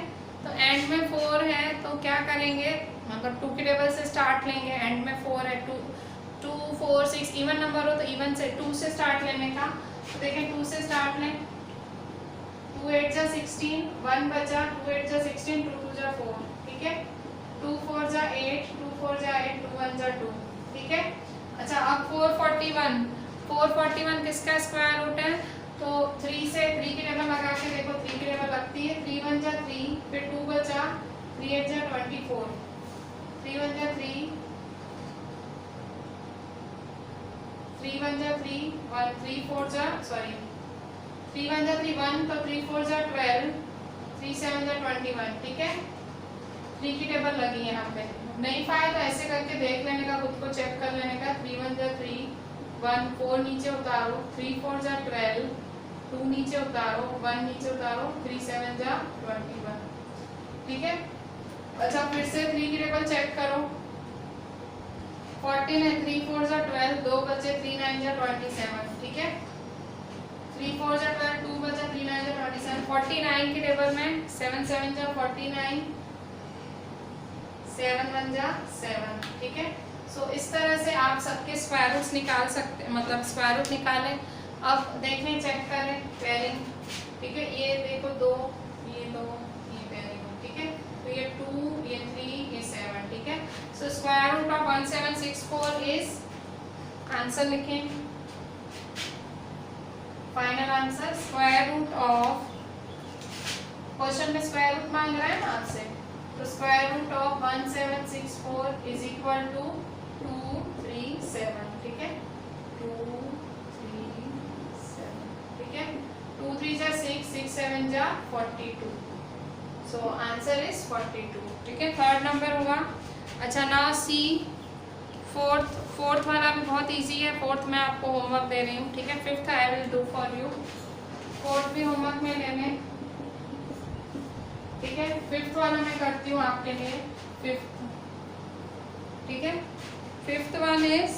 Speaker 1: तो एंड में 4 है तो क्या करेंगे, मतलब 2 के टेबल से स्टार्ट लेंगे, एंड में 4 है, 2 2 4 6 इवन नंबर हो तो इवन से 2 से स्टार्ट लेने का। तो देखें 2 से स्टार्ट लें, 2 8 जा 16, 1 बचा, 2 8 जा 16, 2 2 जा 4, ठीक है। 2 4 जा 8, 2 4 जा 8, 2 1 जा 2, ठीक है। अच्छा अब 441, 441 किसका स्क्वायर रूट है? तो 3 से 3 की टेबल लगा के देखो, 3 की टेबल लगती है, 3 1 जा 3, फिर 2 बचा, 3 8 जा 24, 3 1 जा 3, 3 1 जा 3, 1 3 4 जा सॉरी 3 1 जा 3 1, तो 3 4 जा 12, 3 7 जा 21, ठीक है। 3 की टेबल लगी है यहाँ पे। नहीं पाए तो ऐसे करके देख लेने का, खुद को चेक कर लेने का। 3 1 जा 3, 1 4 नीचे उतारो, 3 4 जा 12, 2 नीचे उतारो, 1 नीचे उतारो, 3 7 जा 21, ठीक है। अच्छा फिर से 3 की टेबल चेक करो, 14 है, 3 4 जा 12, 2 बचे, 3 9 जा 27, ठीक है। 3 4 जा 12, 2 बचा, 3 9 जा 27, 49 की टेबल में 7 7 जा 49, 7 1 जा 7, ठीक है। सो इस तरह से आप सबके स्क्वायर रूट्स निकाल सकते, मतलब स्क्वायर रूट निकालें। अब देखें, चेक करें पेयरिंग, ठीक है। ये देखो 2, ये पेयरिंग, ठीक है। तो ये 2, ये 3, ये 7, ठीक है। So square root of 1764 is, answer लिखें, final answer square root of, question में स्क्वायर रूट मांग रहा है ना आपसे, तो square root of 1764 is equal to 237, ठीक है। 237, ठीक है। 2 3 जा 6, 6 7 जा 42, सो आंसर इज 42, ठीक है। थर्ड नंबर होगा। अच्छा नाउ सी फोर्थ वाला भी बहुत इजी है। फोर्थ में आपको होमवर्क दे रही हूँ, ठीक है। Fifth I will do for you, fourth भी होमवर्क में लेने, ठीक है। फिफ्थ वाला मैं करती हूँ आपके लिए, फिफ्थ, ठीक है। फिफ्थ वन इज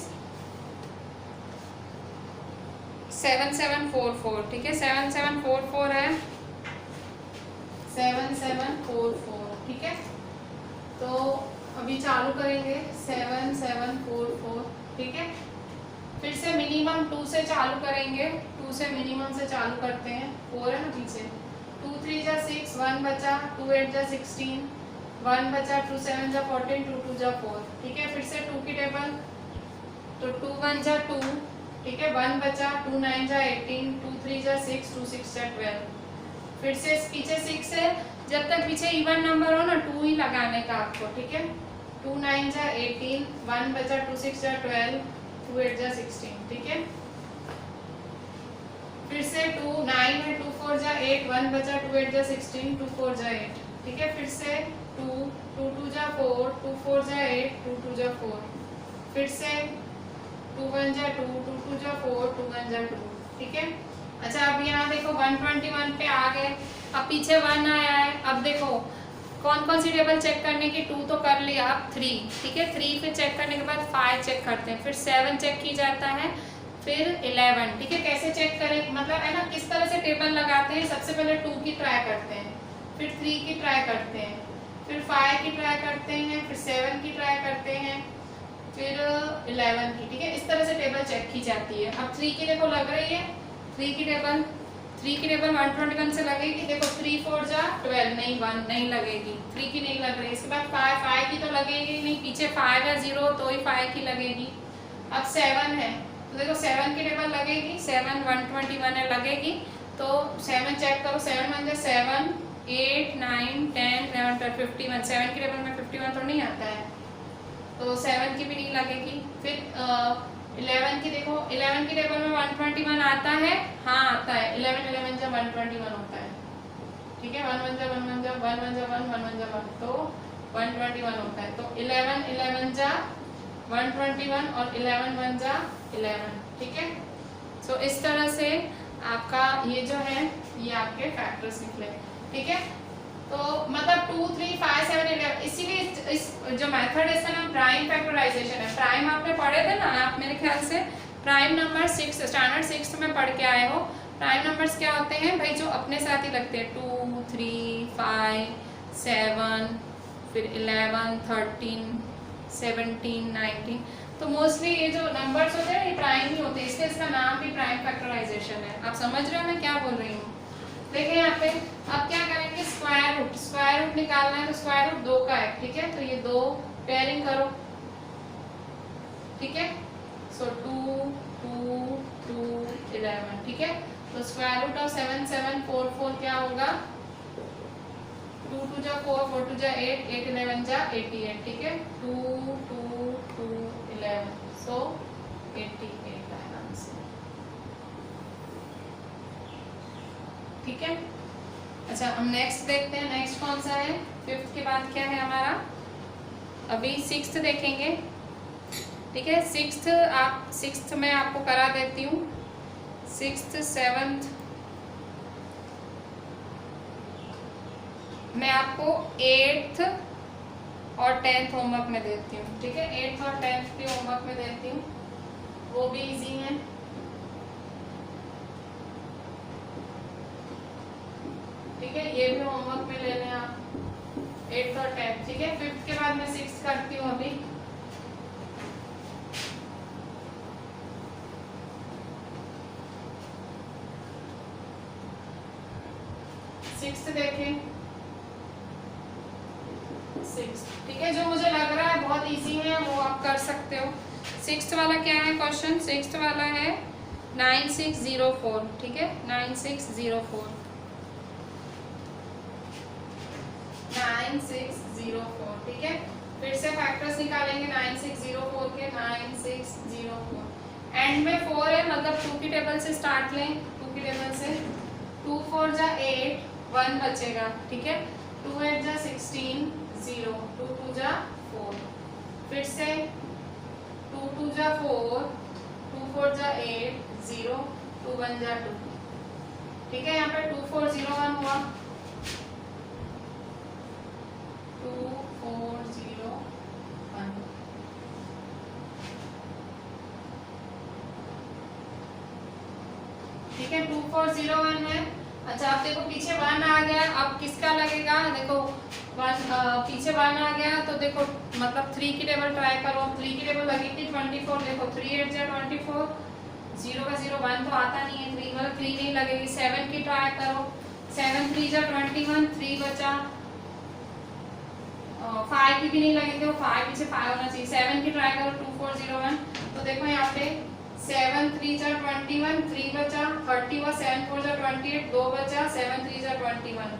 Speaker 1: 7744, ठीक है। 7744 है, 7744, ठीक है। तो अभी चालू करेंगे 7744, ठीक है। फिर से मिनिमम 2 से चालू करेंगे, 2 से मिनिमम से चालू करते हैं। 4 है ना पीछे, 2 3 जा 6, 1 बचा, 2 8 जा 16, 1 बचा, 2 7 जा 14, 2 2 जा 4, ठीक है। फिर से 2 की टेबल, तो 2 1 जा 2, ठीक है। 1 बचा, 2 9 जा 18, 2 3 जा 6, 2 6 जा 12। फिर से पीछे 6 है, जब तक पीछे इवन नंबर हो ना 2 ही लगाने का आपको, ठीक है। 2 9 जा 18, 1 बचा, 2 6 जा 12, 2 8 जा 16, ठीक है। फिर से 2 9 है, 2 4 जा 8, 1 बचा, 2 8 जा 16, 2 4 जा 8, ठीक है। फिर से 2 2 2 जा 4, 2 4 जा 8, 2 2 जा 4। फिर से 2 1 जा 2, 2 2 जा 4, 2 1 जा 2, ठीक है। अच्छा अब यहाँ देखो 121 पे आ गए, अब पीछे 1 आया है। अब देखो कौन कौन सी टेबल चेक करने की, 2 तो कर लिया, अब 3, ठीक है। 3 पे चेक करने के बाद 5 चेक करते हैं, फिर 7 चेक की जाता है, फिर 11, ठीक है। कैसे चेक करें, मतलब है ना, किस तरह से टेबल लगाते हैं। सबसे पहले 2 की ट्राई करते हैं, फिर 3 की ट्राई करते हैं, फिर 5 की ट्राई करते हैं, फिर 7 की ट्राई करते हैं, फिर 11 की, ठीक है। इस तरह से टेबल चेक की जाती है। अब 3 की देखो लग रही है, 3 की टेबल 121 से लगेगी। देखो 3 4 जा 12, नहीं 1 नहीं लगेगी, 3 की नहीं लग रही। इसके बाद 5 की तो लगेगी नहीं, पीछे 5 या 0 तो ही 5 की लगेगी। अब 7 है, तो देखो 7 की टेबल लगेगी, 7 121 है लगेगी, तो 7 चेक करो, 7 1 जा 7, 8 9 10 11 12 51, 7 की टेबल में 51 तो नहीं आता है, तो 7 की भी नहीं लगेगी। फिर 11 की देखो, 11 की टेबल में 121 आता है, हाँ आता है, 11 11 जा 121 होता है, ठीक है। 1 1 जा 1 1 जा 1 1 जा 1 1 1 जा 1, तो 121 होता है। तो 11 11 जा 121 और 11 1 जा 11, ठीक है। सो इस तरह से आपका ये जो है ये आपके फैक्टर्स निकले, ठीक है। तो मतलब 2 3 5 7 11, इसीलिए इस जो मेथड है इसका नाम प्राइम फैक्टराइजेशन है। प्राइम आपने पढ़े थे ना, आप मेरे ख्याल से प्राइम नंबर 6 स्टैंडर्ड 6 में पढ़ के आए हो। प्राइम नंबर्स क्या होते हैं भाई, जो अपने साथ ही लगते हैं, 2 3 5 7, फिर 11 13 17 19, तो मोस्टली ये जो नंबर्स होते हैं ये प्राइम ही होते हैं, इसलिए इसका नाम भी प्राइम फैक्टराइजेशन है। आप समझ रहे हो मैं क्या बोल रही हूँ? देखिए यहाँ पे अब क्या करेंगे, स्क्वायर रूट निकालना है, तो स्क्वायर रूट 2 का है, ठीक है, तो ये 2 पेयरिंग करो, ठीक है, सो 2 2 2 11, ठीक है, तो स्क्वायर रूट ऑफ 7 7 4 4 क्या होगा, 2 2 जा 4 4 2 जा 8 8 11 जा 88, ठीक है, 2 2 2 11, सो 88 है आंसर, ठीक है। अच्छा हम नेक्स्ट देखते हैं, नेक्स्ट कौन सा है, 5th के बाद क्या है हमारा, अभी 6th देखेंगे, ठीक है। 6th में आपको करा देती हूँ, 6th 7th मैं आपको 8th और 10th होमवर्क में देती हूँ, ठीक है, 8th और 10th भी होमवर्क में देती हूँ, वो भी इजी है, ठीक है, ये भी होमवर्क में ले लें आप, 8th और 10th, ठीक है। 5th के बाद मैं 6th करती हूँ अभी, देखें 6, ठीक है, जो मुझे लग रहा है बहुत इजी है वो आप कर सकते हो। 6th वाला क्या है क्वेश्चन, 6th वाला है 9604, ठीक है, 9604 9604, ठीक है। फिर से फैक्टर्स निकालेंगे 9604 के, 9604 एंड में 4 है, मतलब 2 की टेबल से स्टार्ट लें, 2 की टेबल से, 2 4 जा 8 1 बचेगा, ठीक है, 2 8 जा 16 0, 2 2 जा 4, फिर से 2 2 जा 4, 2 4 जा 8 0, 2 1 जा 2, ठीक है, यहाँ पे 2 4 0 1 हुआ, 2 4 0 1, ठीक है, 2 4 0 1 है। अच्छा आप देखो पीछे 1 आ गया, अब किसका लगेगा, देखो 1 पीछे 1 आ गया तो देखो मतलब 3 की टेबल ट्राई करो, 3 की टेबल लगी थी 24, देखो 3 8 जा 24, 0 का 0 1 तो आता नहीं है, 3 मतलब 3 नहीं लगेगी, 7 की ट्राई करो, 7 3 जा 21, 3 बचा, 5 की भी नहीं लगेगी, वो 5 पीछे 5 होना चाहिए, 7 की ट्राई करो, 2 4 0 1, तो देखो यहाँ पे 7 3 जा 21, 3 बचा, 30 हुआ, 7 4 जा 28, 2 बचा, 7 3 जा 21,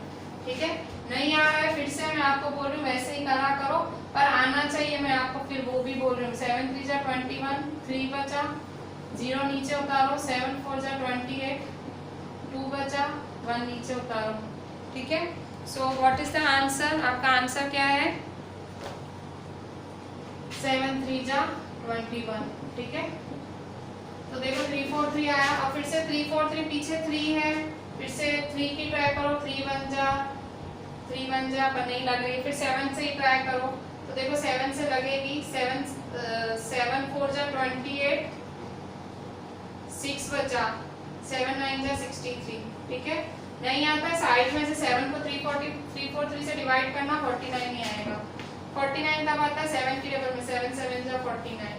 Speaker 1: ठीक है। नहीं आ रहा है फिर से मैं आपको बोल रही हूँ वैसे ही करा करो, पर आना चाहिए, मैं आपको फिर वो भी बोल रही हूँ, 7 3 जा 21, 3 बचा, 0 नीचे उतारो, 7 4 जा 28, 2 बचा, 1 नीचे उतारो, ठीक है। So what is the answer, आपका आंसर क्या है, 7 3 जा 21, ठीक है। तो देखो 3 4 3 आया, अब फिर से 3 4 3 पीछे 3 है, फिर से 3 की ट्राई करो, 3 1 जा पर नहीं लग रही, फिर 7 से ही ट्राई करो, तो देखो 7 से लगेगी, 7 4 जा 28, 6 बचा, 7 9 जा 63, ठीक है। नहीं आता है साइड में से 7 को 3 4 3 से डिवाइड करना, 49 ही आएगा, 49 तब आता है 7 की टेबल में, 7 7 जा 49,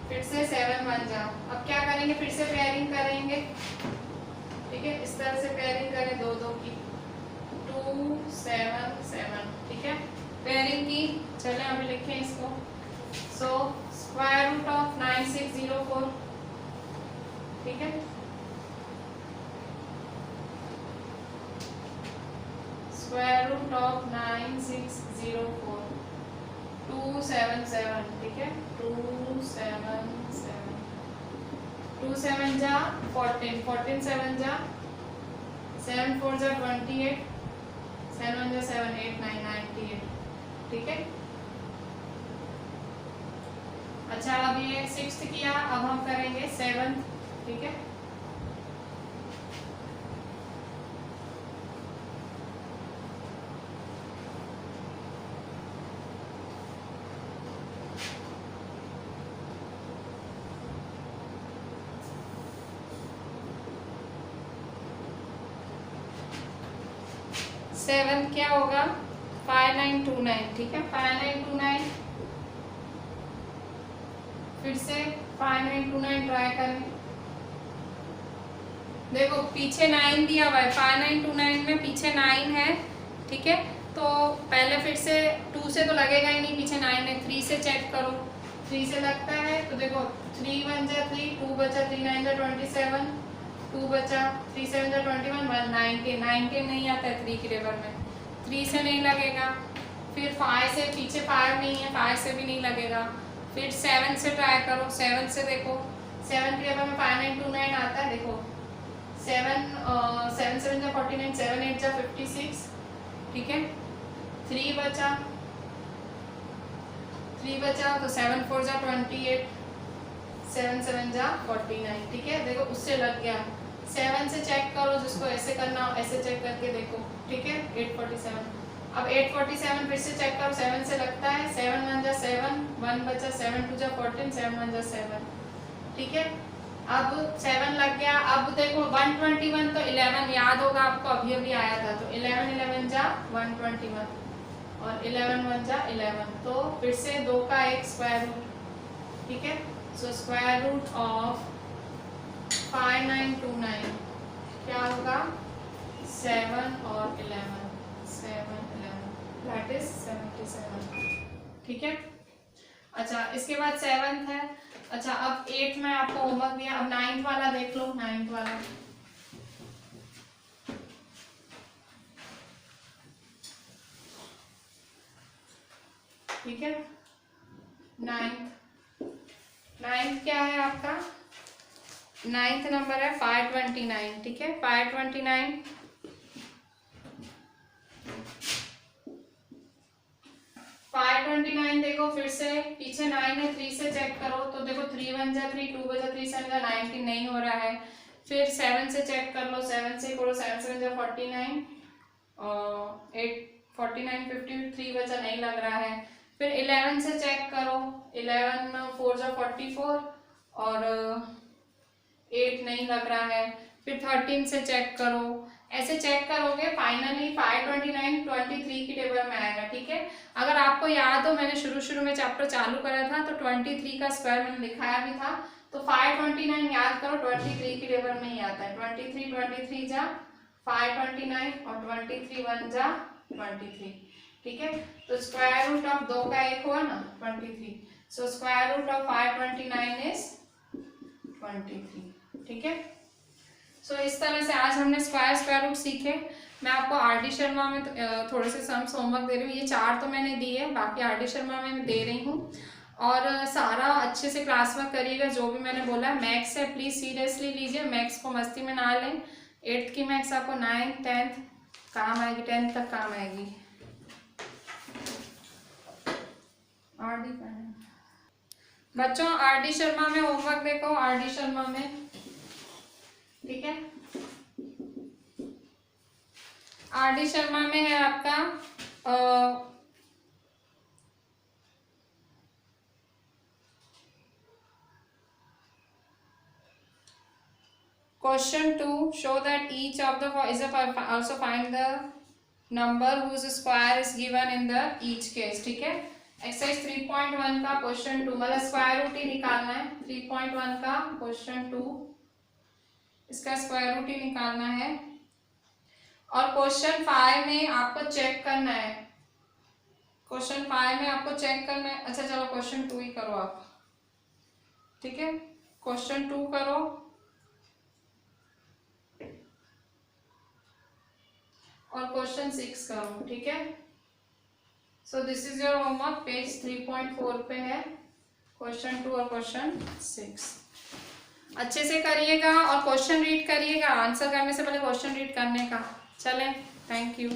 Speaker 1: फिर से 7 1 जा, अब क्या करेंगे, फिर से पेयरिंग करेंगे, ठीक है, इस तरह से पेयरिंग करें 2 2 की, 2 7 7, ठीक है, पेयरिंग की, चलें अभी लिखें इसको, सो स्क्वायर रूट ऑफ 9604, ठीक है, स्क्वायर रूट ऑफ 9604, 2 7 7, ठीक है, 2 7 7, 2 7 जा 14, 14 7 जा 7 4 जा 28, 7 1 जा 7 8 9 98, ठीक है। अच्छा अब ये 6th किया, अब हम करेंगे 7th, ठीक है, सेवन क्या होगा 5929, ठीक है, 5929, फिर से 5929 ट्राई करें। देखो पीछे 9 दिया हुआ है, 5929 में पीछे 9 है, ठीक है। तो पहले फिर से 2 से तो लगेगा ही नहीं, पीछे 9 है। 3 से चेक करो, 3 से लगता है तो देखो 3 1 जा 3, 2 बचा, 3 9 जा 27, 2 बचा, 3 7 जा 21, 1 19 नहीं आता है 3 की टेबल में, 3 से नहीं लगेगा। फिर 5 से, पीछे 5 नहीं है, 5 से भी नहीं लगेगा। फिर 7 से ट्राई करो, 7 से देखो, 7 की टेबल में 5929 आता है, देखो 7 7 जा 49, 7 8 जा 56, ठीक है। 3 बचा, 3 बचा तो 7 4 जा 28, 7 7 जा 49, ठीक है। देखो उससे लग गया। 7 से चेक करो, जिसको ऐसे करना हो ऐसे चेक करके देखो, ठीक है। 847, अब 847 फिर से चेक करो, 7 से लगता है, 7 1 जा 7, 1 बचा, 7 2 जा 14, 7 1 जा 7, ठीक है। अब 7 लग गया। अब देखो 121 तो 11 याद होगा आपको, अभी अभी आया था, तो 11 11 जा 121 और 11 1 जा 11, तो फिर से 2 का एक स्क्वायर रूट, ठीक है। सो स्क्वायर रूट ऑफ 5929 क्या होगा, 7 और 11, 7 11 दैट इज 77, ठीक है। अच्छा इसके बाद 7th है। अच्छा अब 8th में आपको होमवर्क दिया, अब 9th वाला देख लो, 9th वाला, ठीक है। 9th क्या है आपका, 9th नंबर है 529, ठीक है। 529 529 देखो फिर से पीछे 9 है, 3 से चेक करो तो देखो 3 1 जा 3, 2 बजा, 3 7 जा 19 नहीं हो रहा है। फिर 7 से चेक कर लो, 7 से करो, 7 7 जा 49, 8 49 53 बचा, नहीं लग रहा है। फिर 11 से चेक करो, 11 4 जा 44 और 8 नहीं लग रहा है। फिर 13 से चेक करो, ऐसे चेक करोगे फाइनली 529 23 की टेबल में आएगा, ठीक है। अगर आपको याद हो मैंने शुरू में चैप्टर चालू करा था तो 23 का स्क्वायर मैंने दिखाया भी था, तो 529 याद करो 23 की टेबल में ही आता है। 23 जा 529 और 23 1 जा 23, ठीक है। तो स्क्वायर रूट ऑफ 2 का एक हुआ ना 23, so square root of 529 is 23, ठीक है। सो इस तरह से आज हमने स्क्वायर रूट सीखे। मैं आपको आर डी शर्मा में थोड़े से सम्स होमवर्क दे रही हूँ, ये 4 तो मैंने दिए हैं, बाकी आर डी शर्मा में मैं दे रही हूँ। और सारा अच्छे से क्लास वर्क करिएगा, जो भी मैंने बोला है। मैथ्स है प्लीज़ सीरियसली लीजिए, मैथ्स को मस्ती में ना लें। 8th की मैथ्स आपको 9th 10th काम आएगी, 10th तक काम आएगी। आर डी बच्चों, आर डी शर्मा में होमवर्क देखो, आर डी शर्मा में, ठीक है। आर डी शर्मा में है आपका question 2 show that each of the is also find the number whose square is given in the each case, ठीक है। एक्सरसाइज 3.1 का क्वेश्चन 2 मतलब स्क्वायर रूट ही निकालना है। 3.1 का क्वेश्चन 2 इसका स्क्वायर रूट ही निकालना है। और क्वेश्चन 5 में आपको चेक करना है, क्वेश्चन 5 में आपको चेक करना है। अच्छा चलो क्वेश्चन 2 ही करो आप, ठीक है। क्वेश्चन 2 करो और क्वेश्चन 6 करो, ठीक है। So this is your homework, page 3.4 पे है क्वेश्चन 2 और क्वेश्चन 6। अच्छे से करिएगा और क्वेश्चन रीड करिएगा, आंसर करने से पहले क्वेश्चन रीड करने का। चलें, थैंक यू।